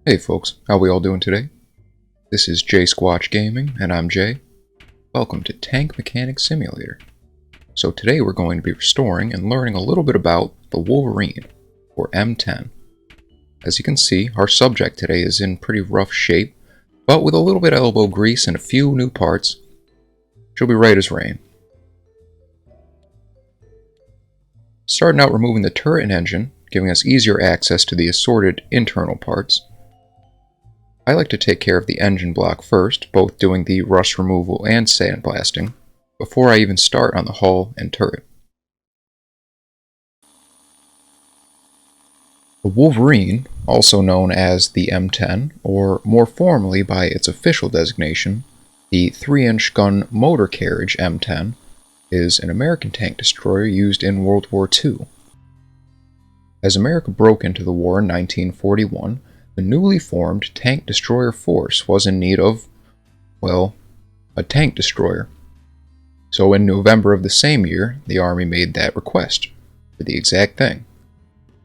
Hey folks, how we all doing today? This is JaySquatch Gaming, and I'm Jay. Welcome to Tank Mechanic Simulator. So today we're going to be restoring and learning a little bit about the Wolverine, or M10. As you can see, our subject today is in pretty rough shape, but with a little bit of elbow grease and a few new parts, she'll be right as rain. Starting out removing the turret and engine, giving us easier access to the assorted internal parts. I like to take care of the engine block first, both doing the rust removal and sandblasting, before I even start on the hull and turret. The Wolverine, also known as the M10, or more formally by its official designation, the 3-inch gun motor carriage M10, is an American tank destroyer used in World War II. As America broke into the war in 1941, the newly formed tank destroyer force was in need of, well, a tank destroyer. So in November of the same year, the Army made that request for the exact thing,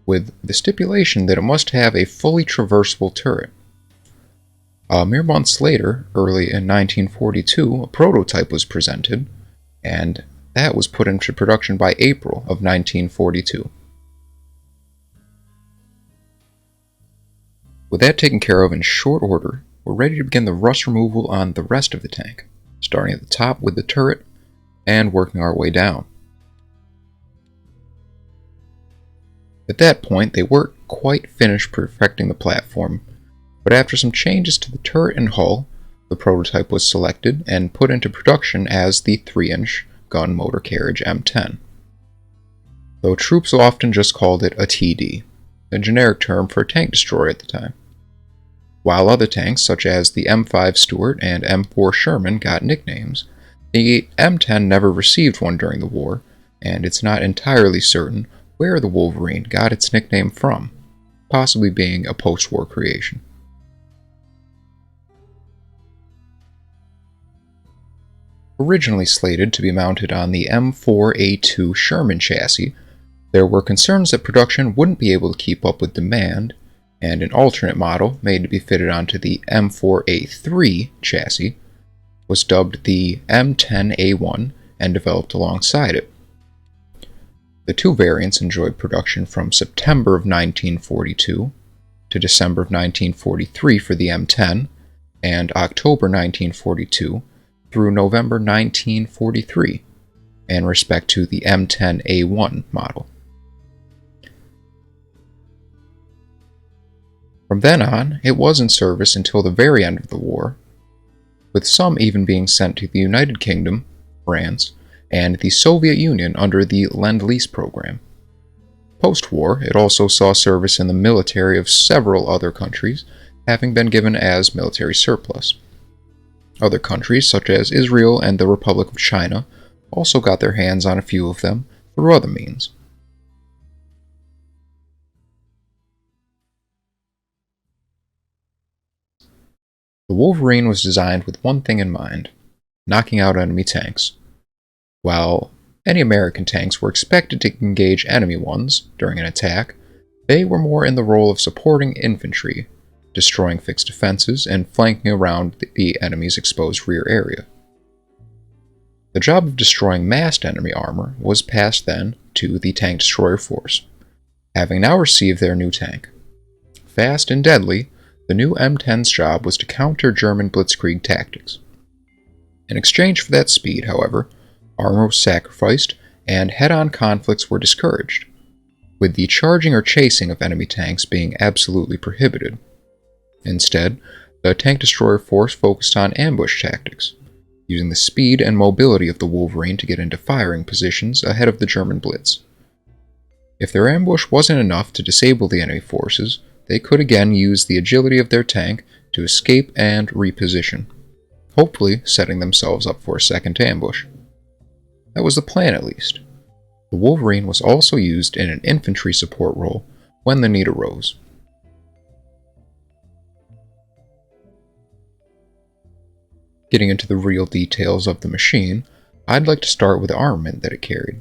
with the stipulation that it must have a fully traversable turret. Mere months later, early in 1942, a prototype was presented, and that was put into production by April of 1942. With that taken care of in short order, we're ready to begin the rust removal on the rest of the tank, starting at the top with the turret and working our way down. At that point, they weren't quite finished perfecting the platform, but after some changes to the turret and hull, the prototype was selected and put into production as the 3-inch gun motor carriage M10. Though troops often just called it a TD, a generic term for a tank destroyer at the time. While other tanks such as the M5 Stuart and M4 Sherman got nicknames, the M10 never received one during the war, and it's not entirely certain where the Wolverine got its nickname from, possibly being a post-war creation. Originally slated to be mounted on the M4A2 Sherman chassis, there were concerns that production wouldn't be able to keep up with demand, and an alternate model made to be fitted onto the M4A3 chassis was dubbed the M10A1 and developed alongside it. The two variants enjoyed production from September of 1942 to December of 1943 for the M10 and October 1942 through November 1943 in respect to the M10A1 model. From then on, it was in service until the very end of the war, with some even being sent to the United Kingdom, France, and the Soviet Union under the Lend-Lease program. Post-war, it also saw service in the military of several other countries, having been given as military surplus. Other countries, such as Israel and the Republic of China, also got their hands on a few of them through other means. The Wolverine was designed with one thing in mind: knocking out enemy tanks. While any American tanks were expected to engage enemy ones during an attack, they were more in the role of supporting infantry, destroying fixed defenses, and flanking around the enemy's exposed rear area. The job of destroying massed enemy armor was passed then to the tank destroyer force, having now received their new tank. Fast and deadly, the new M10's job was to counter German blitzkrieg tactics. In exchange for that speed, however, armor was sacrificed and head-on conflicts were discouraged, with the charging or chasing of enemy tanks being absolutely prohibited. Instead, the tank destroyer force focused on ambush tactics, using the speed and mobility of the Wolverine to get into firing positions ahead of the German blitz. If their ambush wasn't enough to disable the enemy forces, they could again use the agility of their tank to escape and reposition, hopefully setting themselves up for a second ambush. That was the plan, at least. The Wolverine was also used in an infantry support role when the need arose. Getting into the real details of the machine, I'd like to start with the armament that it carried.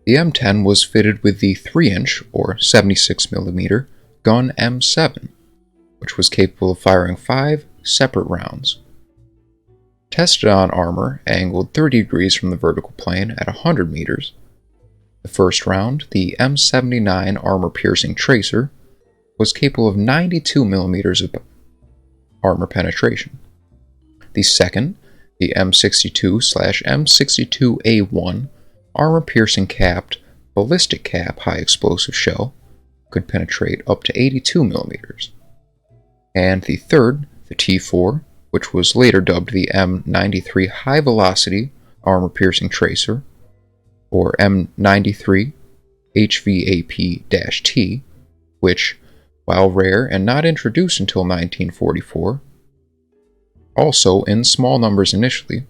The M10 was fitted with the 3-inch, or 76mm, gun M7, which was capable of firing 5 separate rounds. Tested on armor angled 30 degrees from the vertical plane at 100 meters, the first round, the M79 armor-piercing tracer, was capable of 92 millimeters of armor penetration. The second, the M62/M62A1 armor-piercing capped ballistic cap high explosive shell, could penetrate up to 82 millimeters. And the third, the T4, which was later dubbed the M93 High Velocity Armor-Piercing Tracer, or M93 HVAP-T, which, while rare and not introduced until 1944, also in small numbers initially,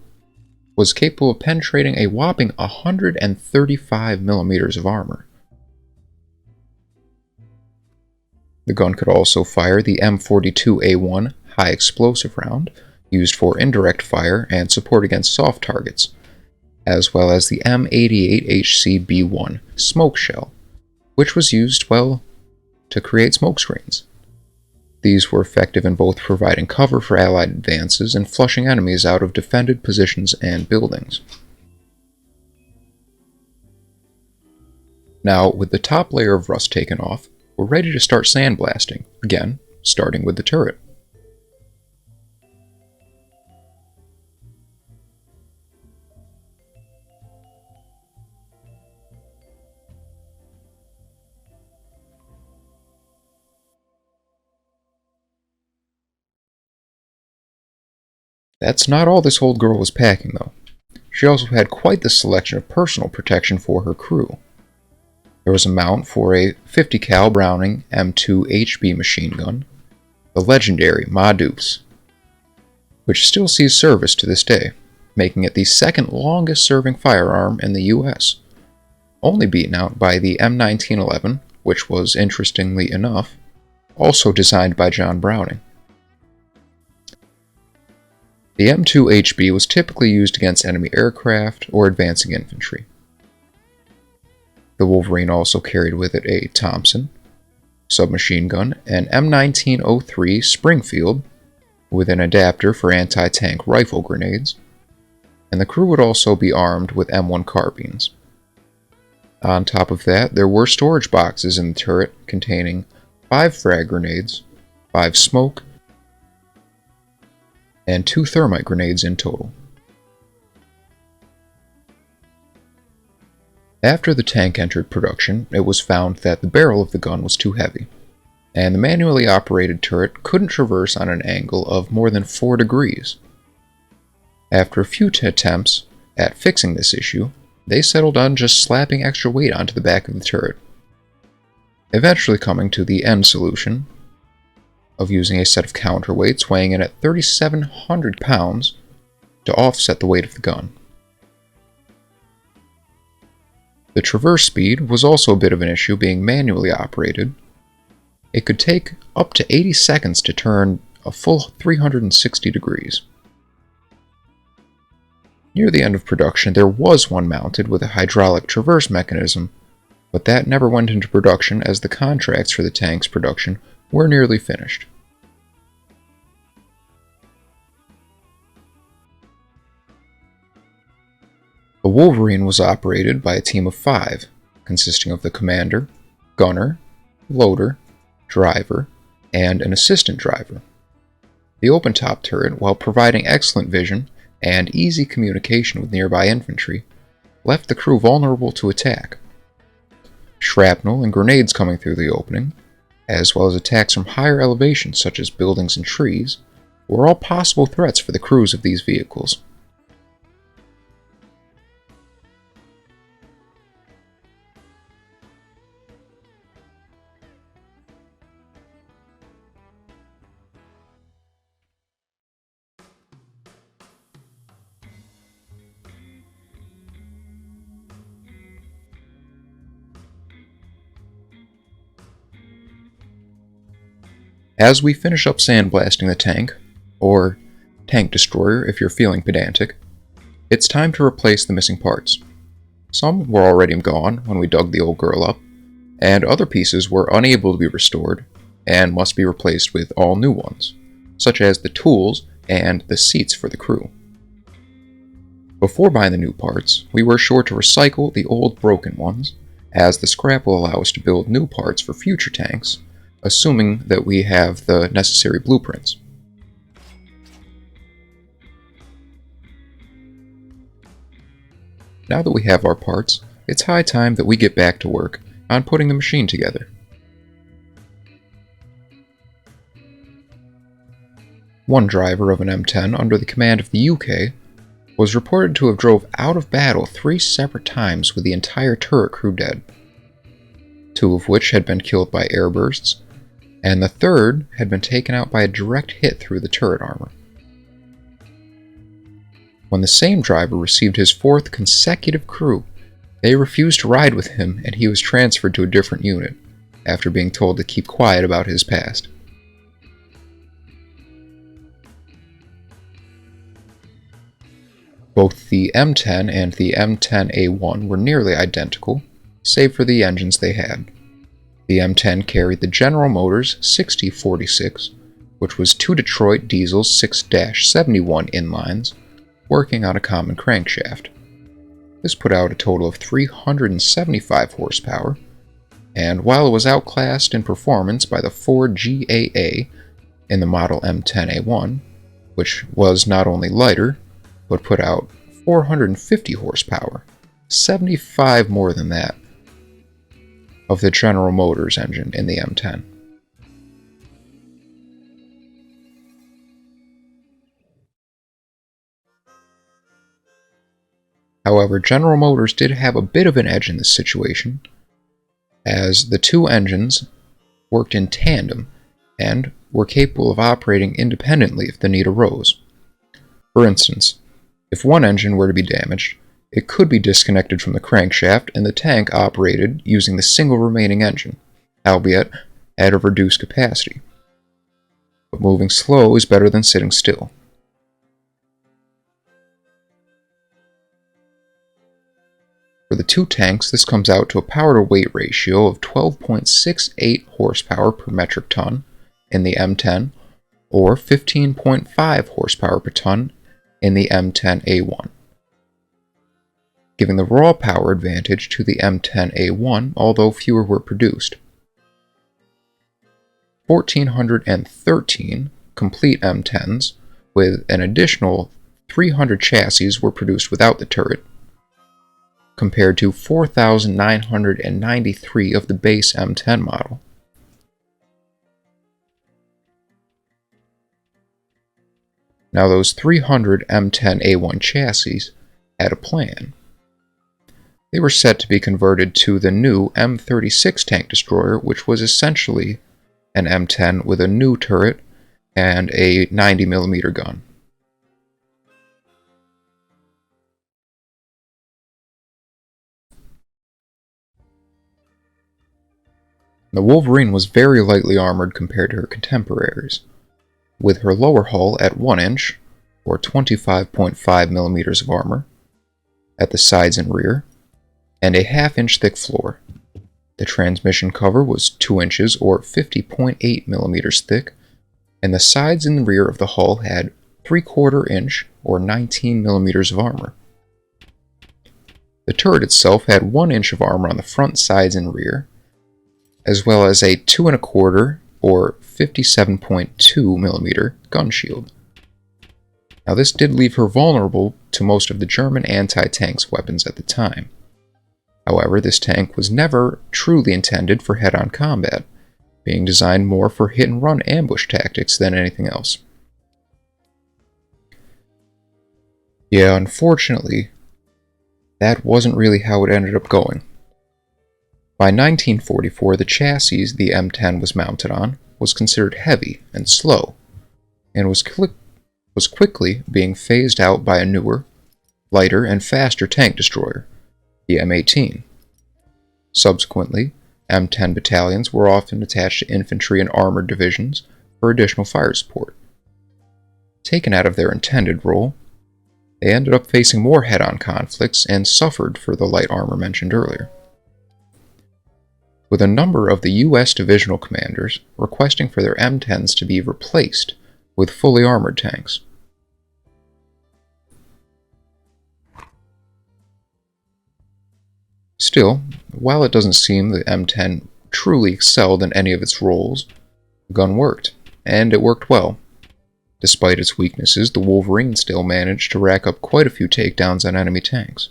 was capable of penetrating a whopping 135 millimeters of armor. The gun could also fire the M42A1 high explosive round, used for indirect fire and support against soft targets, as well as the M88HCB1 smoke shell, which was used, to create smoke screens. These were effective in both providing cover for Allied advances and flushing enemies out of defended positions and buildings. Now, with the top layer of rust taken off, we're ready to start sandblasting, again, starting with the turret. That's not all this old girl was packing, though. She also had quite the selection of personal protection for her crew. There was a mount for a 50 cal Browning M2 HB machine gun, the legendary Ma Deuce, which still sees service to this day, making it the second longest serving firearm in the US, only beaten out by the M1911, which was, interestingly enough, also designed by John Browning. The M2 HB was typically used against enemy aircraft or advancing infantry. The Wolverine also carried with it a Thompson submachine gun, an M1903 Springfield with an adapter for anti-tank rifle grenades, and the crew would also be armed with M1 carbines. On top of that, there were storage boxes in the turret containing 5 frag grenades, 5 smoke, and 2 thermite grenades in total. After the tank entered production, it was found that the barrel of the gun was too heavy, and the manually operated turret couldn't traverse on an angle of more than 4 degrees. After a few attempts at fixing this issue, they settled on just slapping extra weight onto the back of the turret, eventually coming to the end solution of using a set of counterweights weighing in at 3,700 pounds to offset the weight of the gun. The traverse speed was also a bit of an issue, being manually operated. It could take up to 80 seconds to turn a full 360 degrees. Near the end of production, there was one mounted with a hydraulic traverse mechanism, but that never went into production as the contracts for the tank's production were nearly finished. The Wolverine was operated by a team of 5, consisting of the commander, gunner, loader, driver, and an assistant driver. The open-top turret, while providing excellent vision and easy communication with nearby infantry, left the crew vulnerable to attack. Shrapnel and grenades coming through the opening, as well as attacks from higher elevations such as buildings and trees, were all possible threats for the crews of these vehicles. As we finish up sandblasting the tank, or tank destroyer if you're feeling pedantic, it's time to replace the missing parts. Some were already gone when we dug the old girl up, and other pieces were unable to be restored and must be replaced with all new ones, such as the tools and the seats for the crew. Before buying the new parts, we were sure to recycle the old broken ones, as the scrap will allow us to build new parts for future tanks, assuming that we have the necessary blueprints. Now that we have our parts, it's high time that we get back to work on putting the machine together. One driver of an M10 under the command of the UK was reported to have drove out of battle 3 separate times with the entire turret crew dead, 2 of which had been killed by airbursts, and the third had been taken out by a direct hit through the turret armor. When the same driver received his 4th consecutive crew, they refused to ride with him and he was transferred to a different unit, after being told to keep quiet about his past. Both the M10 and the M10A1 were nearly identical, save for the engines they had. The M10 carried the General Motors 6046, which was 2 Detroit Diesel 6-71 inlines, working on a common crankshaft. This put out a total of 375 horsepower, and while it was outclassed in performance by the Ford GAA in the model M10A1, which was not only lighter, but put out 450 horsepower, 75 more than that of the General Motors engine in the M10. However, General Motors did have a bit of an edge in this situation, as the 2 engines worked in tandem and were capable of operating independently if the need arose. For instance, if one engine were to be damaged, it could be disconnected from the crankshaft and the tank operated using the single remaining engine, albeit at a reduced capacity. But moving slow is better than sitting still. For the 2 tanks, this comes out to a power-to-weight ratio of 12.68 horsepower per metric ton in the M10, or 15.5 horsepower per ton in the M10A1, giving the raw power advantage to the M10A1, although fewer were produced. 1,413 complete M10s with an additional 300 chassis were produced without the turret, compared to 4,993 of the base M10 model. Now those 300 M10A1 chassis had a plan. They were set to be converted to the new M36 tank destroyer, which was essentially an M10 with a new turret and a 90mm gun. The Wolverine was very lightly armored compared to her contemporaries, with her lower hull at 1 inch, or 25.5mm of armor, at the sides and rear, and a half-inch thick floor. The transmission cover was 2 inches, or 50.8mm thick, and the sides and rear of the hull had 3/4 inch, or 19mm of armor. The turret itself had 1 inch of armor on the front, sides, and rear, as well as a 2 1/4 or 57.2mm gun shield. Now this did leave her vulnerable to most of the German anti-tanks weapons at the time. However, this tank was never truly intended for head-on combat, being designed more for hit-and-run ambush tactics than anything else. Yeah, unfortunately, that wasn't really how it ended up going. By 1944, the chassis the M10 was mounted on was considered heavy and slow, and was quickly being phased out by a newer, lighter, and faster tank destroyer, the M18. Subsequently, M10 battalions were often attached to infantry and armored divisions for additional fire support. Taken out of their intended role, they ended up facing more head-on conflicts and suffered for the light armor mentioned earlier. with a number of the U.S. divisional commanders requesting for their M10s to be replaced with fully armored tanks. Still, while it doesn't seem the M10 truly excelled in any of its roles, the gun worked, and it worked well. Despite its weaknesses, the Wolverine still managed to rack up quite a few takedowns on enemy tanks.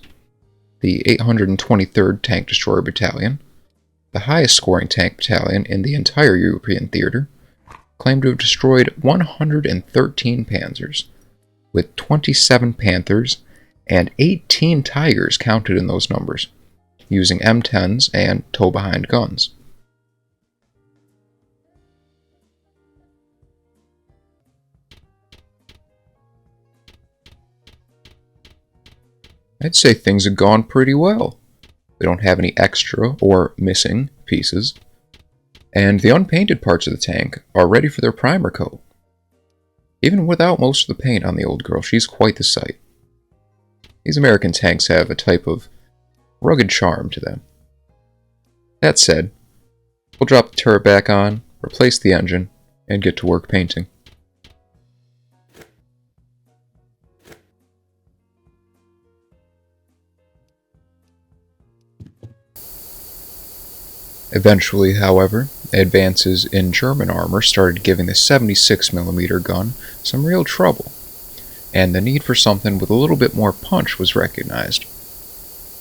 The 823rd Tank Destroyer Battalion, the highest scoring tank battalion in the entire European theater, claimed to have destroyed 113 Panzers, with 27 Panthers and 18 Tigers counted in those numbers, using M10s and tow-behind guns. I'd say things have gone pretty well. We don't have any extra or missing pieces, and the unpainted parts of the tank are ready for their primer coat. Even without most of the paint on the old girl, she's quite the sight. These American tanks have a type of rugged charm to them. That said, we'll drop the turret back on, replace the engine, and get to work painting. Eventually, however, advances in German armor started giving the 76mm gun some real trouble, and the need for something with a little bit more punch was recognized.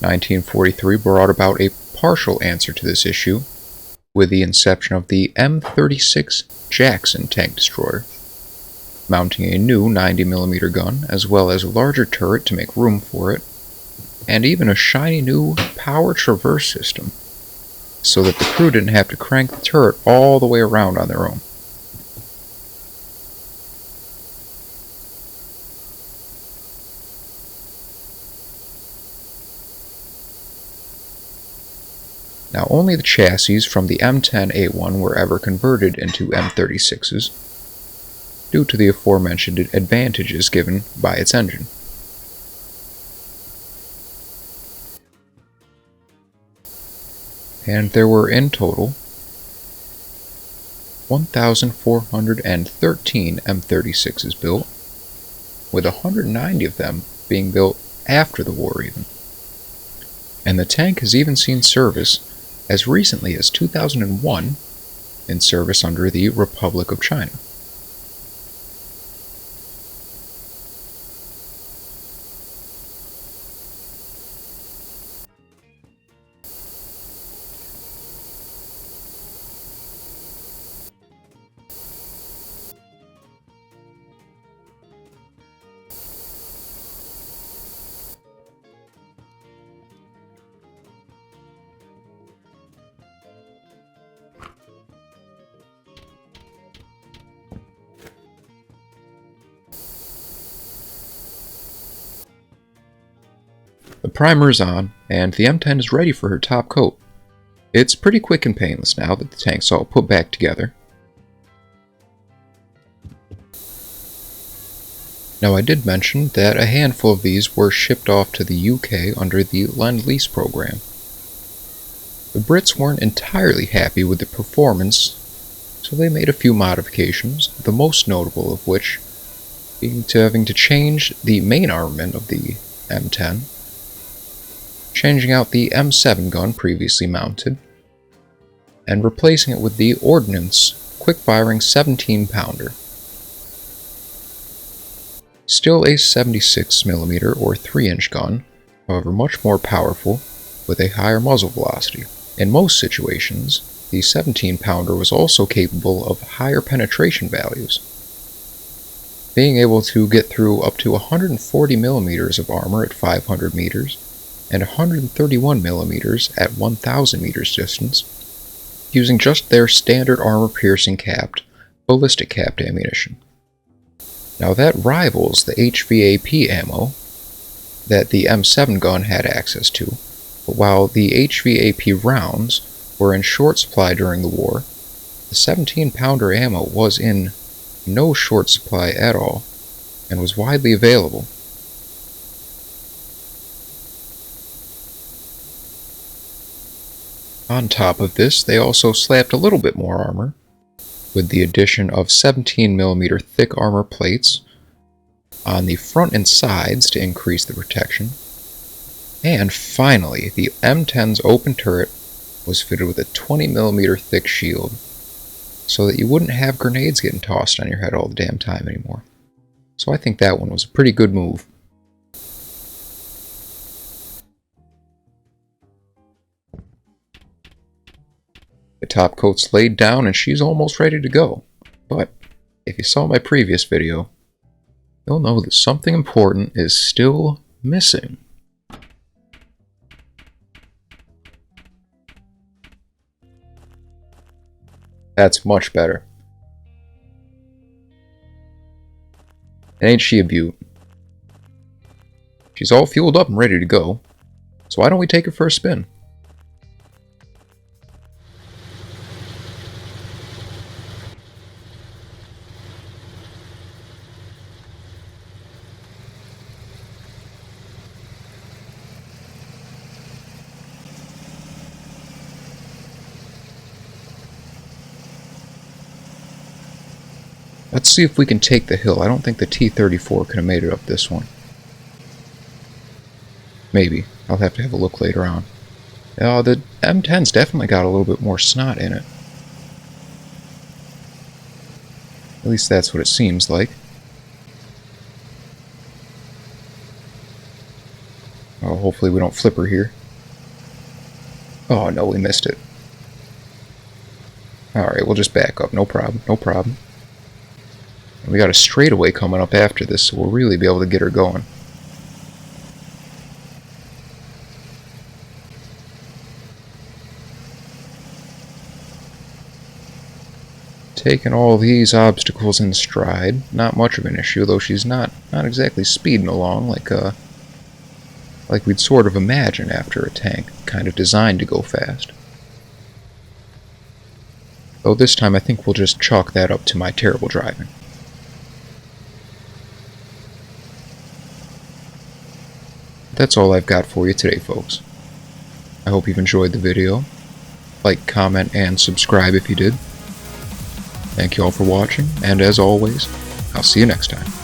1943 brought about a partial answer to this issue with the inception of the M36 Jackson tank destroyer, mounting a new 90mm gun as well as a larger turret to make room for it, and even a shiny new power traverse system, so that the crew didn't have to crank the turret all the way around on their own. Now, only the chassis from the M10A1 were ever converted into M36s, due to the aforementioned advantages given by its engine. And there were in total 1,413 M36s built, with 190 of them being built after the war even. And the tank has even seen service as recently as 2001 in service under the Republic of China. The primer is on, and the M10 is ready for her top coat. It's pretty quick and painless now that the tank's all put back together. Now, I did mention that a handful of these were shipped off to the UK under the Lend-Lease program. The Brits weren't entirely happy with the performance, so they made a few modifications, the most notable of which being having to change the main armament of the M10, changing out the M7 gun previously mounted, and replacing it with the Ordnance quick-firing 17-pounder. Still a 76mm or 3-inch gun, however much more powerful, with a higher muzzle velocity. In most situations, the 17-pounder was also capable of higher penetration values, being able to get through up to 140mm of armor at 500 meters, and 131mm at 1,000 meters distance, using just their standard armor-piercing capped, ballistic-capped ammunition. Now that rivals the HVAP ammo that the M7 gun had access to, but while the HVAP rounds were in short supply during the war, the 17-pounder ammo was in no short supply at all, and was widely available. On top of this, they also slapped a little bit more armor, with the addition of 17mm thick armor plates on the front and sides to increase the protection. And finally, the M10's open turret was fitted with a 20mm thick shield, so that you wouldn't have grenades getting tossed on your head all the damn time anymore. So I think that one was a pretty good move. The top coat's laid down and she's almost ready to go. But if you saw my previous video, you'll know that something important is still missing. That's much better. And ain't she a beaut? She's all fueled up and ready to go, so why don't we take her for a spin? Let's see if we can take the hill. I don't think the T-34 could have made it up this one. Maybe. I'll have to have a look later on. The M10's definitely got a little bit more snot in it. At least that's what it seems like. Oh, hopefully we don't flip her here. Oh no, we missed it. Alright, we'll just back up. No problem, no problem. And we got a straightaway coming up after this, so we'll really be able to get her going. Taking all these obstacles in stride, not much of an issue, though she's not exactly speeding along like we'd sort of imagine after a tank, kind of designed to go fast. Though this time I think we'll just chalk that up to my terrible driving. That's all I've got for you today, folks. I hope you've enjoyed the video. Like, comment, and subscribe if you did. Thank you all for watching, and as always, I'll see you next time.